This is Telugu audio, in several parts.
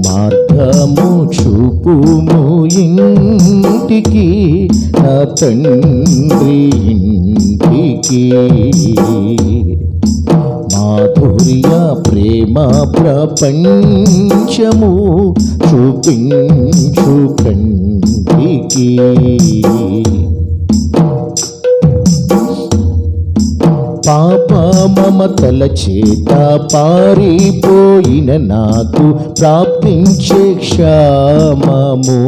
మార్గము చూపుము ఇంటికి, నా తండ్రి ఇంటికి. మాధుర్య ప్రేమ ప్రపంచము చూపించు కంటికి. పాప మమతల చేత పారిపోయిన నాకు ప్రాప్తించే క్షేమము,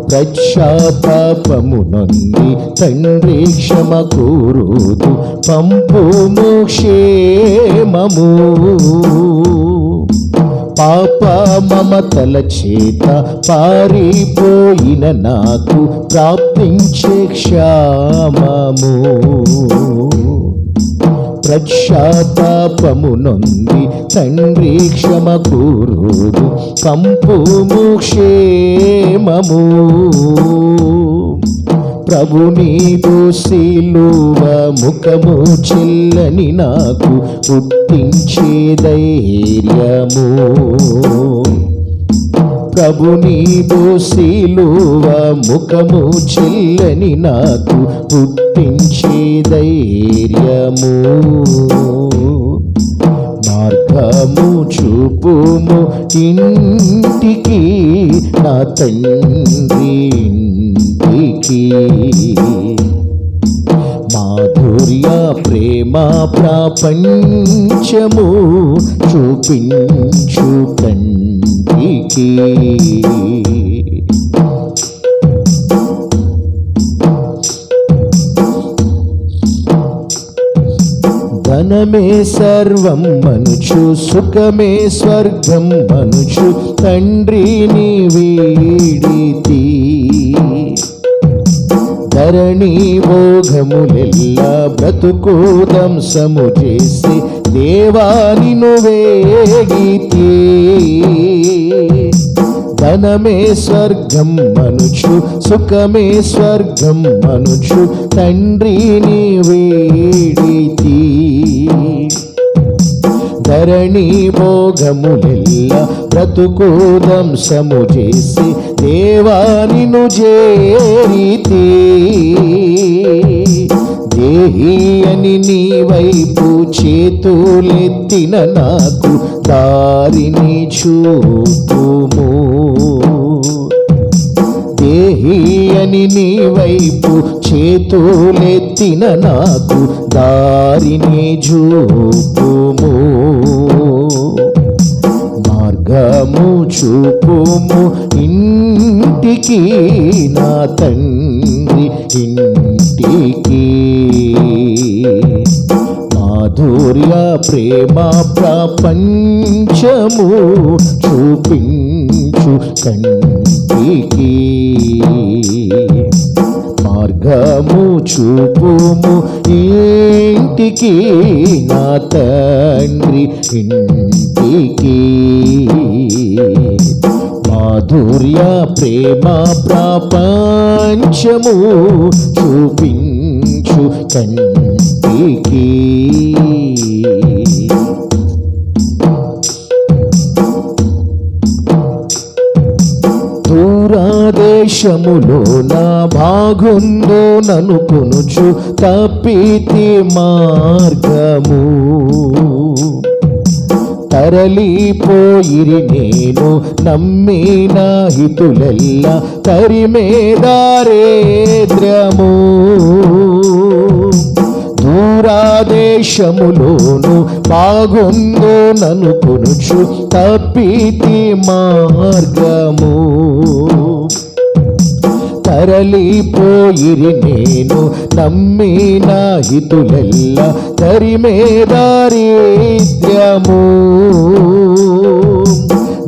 పశ్చాత్తాపము నొంది తండ్రి క్షమ కోరుదు పంపుము క్షేమము. పాప మమతల చేత పారిపోయిన నాకు ప్రాప్తించే క్షేమము, పశ్చాత్తాపము నొంది తండ్రి క్షమ కోరుదు పంపుము క్షేమము. ప్రభు నీదు సిలువ ముఖము చెల్లని నాకు పుట్టించే ధైర్యము. ప్రభు నీదు సిలువ ముఖము చెల్లని నాకు పుట్టించే ధైర్యము. మార్గము చూపుము ఇంటికి, నా తండ్రి ఇంటికి. మాధుర్య ప్రేమ ప్రపంచము చూపించు కంటికి. ధనమే సర్వం మనుచు, సుఖమే స్వర్గం మనుచు తండ్రిని వీడితి. ధరణి భోగములెల్లా బ్రతుకు దంసము చేసి దేవానిను వేడితి. ధనమే స్వర్గం మనుచు, సుఖమే స్వర్గం మనుచు తండ్రిని వేడితి. ధరణి భోగములెల్లా బ్రతుకు దంసము చేసి దేవానిను చేరితి. దేహి అని నీ వైపు చేతులెత్తిన నాకు దారిని చూపుము. దేహి అని నీ వైపు చేతులెత్తిన నాకు దారిని చూపుము. మార్గము చూపుము ఇంటికి, నా తండ్రి ఇంటికి. మాధుర్య ప్రేమ ప్రపంచము చూపించు కంటికి. మార్గము చూపుము ఇంటికి, నా తండ్రి ఇంటికి. మాధుర్య ప్రేమ ప్రపంచము చూపించు కంటికి. దూరదేశములో నా భాగుందో ననుకొనుచు తప్పితి మార్గము. తరలిపోయిరి నేను నమ్మిన హితులెల్లా తరిమే దారిద్ర్యము. దూరదేశములోను బాగుందో ననుకొనుచు తప్పితి మార్గము. తరలిపోయిరి నేను నమ్మిన హితులెల్లా తరిమే దారిద్ర్యము.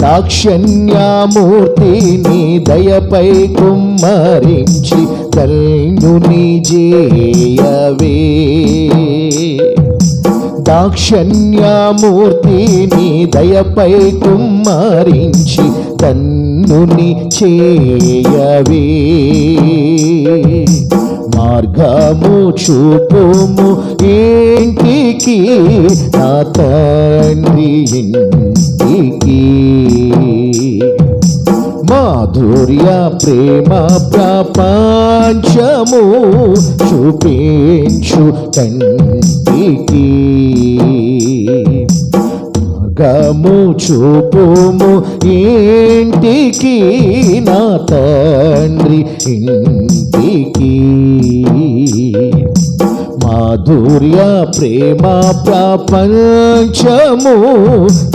దాక్షణ్యమూర్తి నీ దయపై కుమ్మరించి కల్లుని జేయవే. దాక్షణ్యమూర్తి నీ దయపై కుమ్మరించి కన్నుని చేయవే. మార్గము చూపుము ఇంటికి, నా తండ్రి ఇంటికి. మాధుర్య ప్రేమ ప్రపంచము చూపించు కంటికి మార్గము చూపుము ఇంటికి నా తండ్రి ఇంటికి మాధుర్య ప్రేమ ప్రపంచము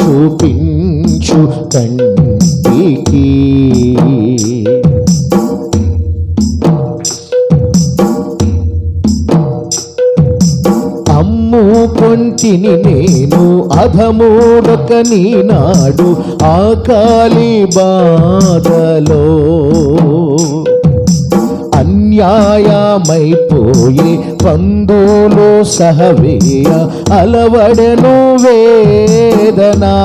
చూపించు కంటికి అమ్ముకొంటిని నేను అధముడొక నీనాడు ఆకలి బాధలో అన్యాయమైపోయి పందులు సహవేయ అలవడను వేదనా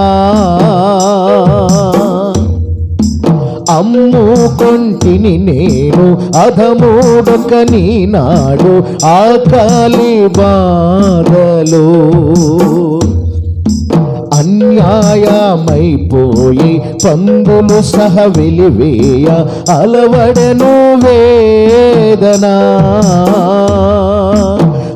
అమ్ముకొంటిని నేను అధముడొక నీనాడు ఆకలి బాధలో అన్యాయమైపోయి పందులు సహ వెలివేయ అలవడను వేదనా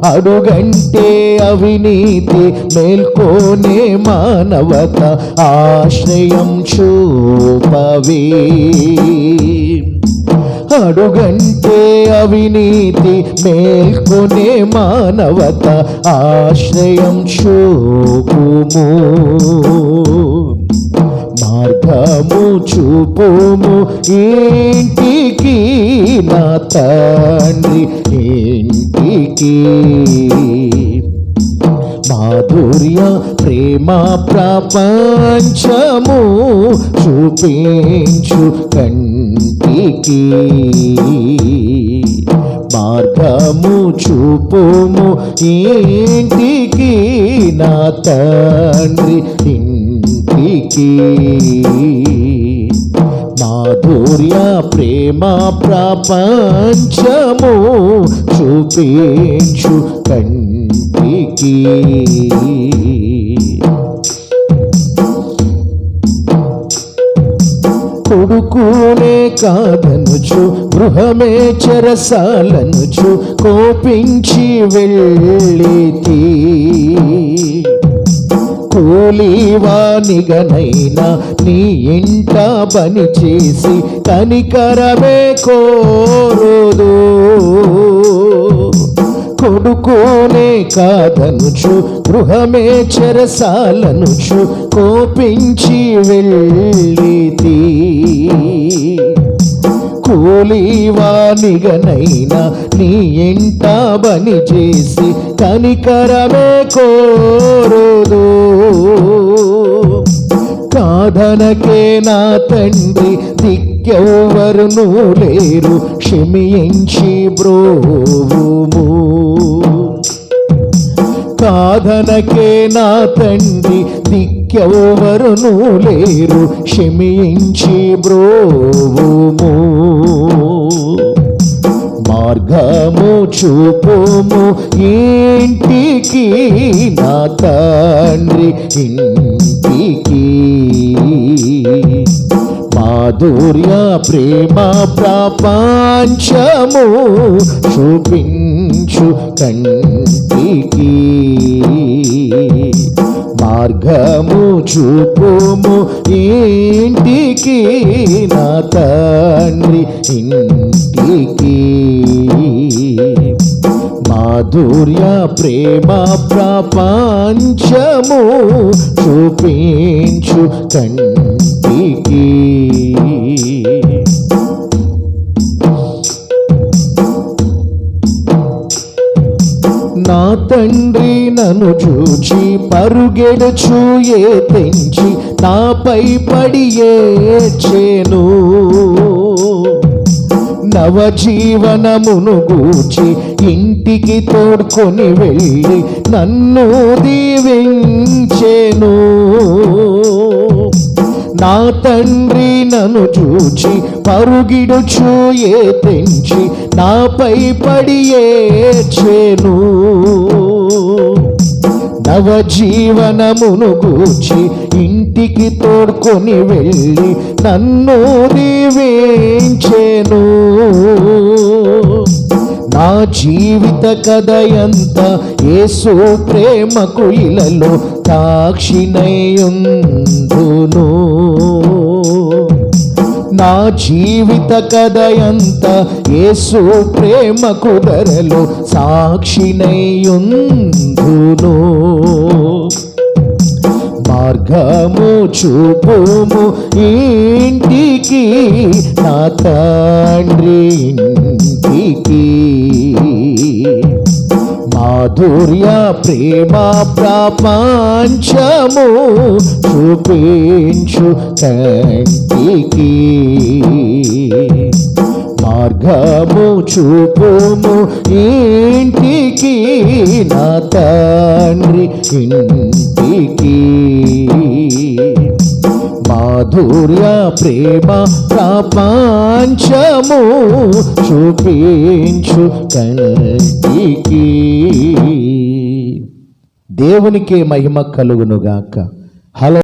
అడుగంటే అవినీతి మేల్కోనే మానవత ఆశ్రయం చూపవే అడుగంటే అవినీతి మేల్కొనే మానవత ఆశ్రయం చూపుము మార్గము చూపుము ఇంటికి నా తండ్రి ఇంటికి మాధుర్య ప్రేమ ప్రపంచము చూపించు కంటికి మార్గము చూపుము ఇంటికి నా తండ్రి ఇంటికి మాధుర్య ప్రేమ ప్రపంచము చూపించు కంటికి కొడుకునే కాదనుచు గృహమే చెరసాలనుచు కోపించి వెళ్ళితి కూలివానిగనైనా నీ ఇంట పని చేసి కనికరమే కోరుదు కొడుకునే కాదనుచు గృహమే చెరసాలనుచు కోపించి వెళ్ళితి కూలివానిగనైనా నీ ఇంట బని చేసి కనికరమే కోరుదు కాదనకే నా తండ్రి దిక్కెవ్వరును లేరు క్షమించి బ్రోవుము కాదనకే నా తండ్రి దిక్కెవ్వరును లేరు క్షమించి బ్రోవుము మార్గము చూపుము ఇంటికి నా తండ్రి ఇంటికి మాధుర్య ప్రేమ ప్రపంచము చూపించు కంటికి మార్గము చూపుము ఇంటికి నా తండ్రి ఇంటికి మాధుర్య ప్రేమ ప్రపంచము చూపించు కంటికి నా తండ్రి నన్ను చూచి పరుగెడుచు తెంచి నాపై పడి ఏడ్చెను నవజీవనమును గూర్చి ఇంటికి తోడ్కొని వెళ్ళి నన్ను దీవించెను నా తండ్రి నన్ను చూచి పరుగిడుచు తెంచి నాపై పడి ఏడ్చెను నవజీవనమును గూర్చి ఇంటికి తోడ్కొని వెళ్ళి నన్ను దీవించెను. నా జీవిత కథయంత యేసు ప్రేమకు ఇలలో సాక్షినైయుందును. నా జీవిత కథయంత యేసు ప్రేమకు ధరలో సాక్షినైయుందును. మార్గము చూపుము ఇంటికి, నా తండ్రి ఇంటికి. మాధుర్య ప్రేమ ప్రపంచము చూపించు కంటికి. మార్గము చూపుము ఇంటికి, నా తండ్రి ఇంటికి. మాధుర్య ప్రేమ ప్రపంచము చూపించు కంటికి. దేవునికే మహిమ కలుగునుగాక. హలో.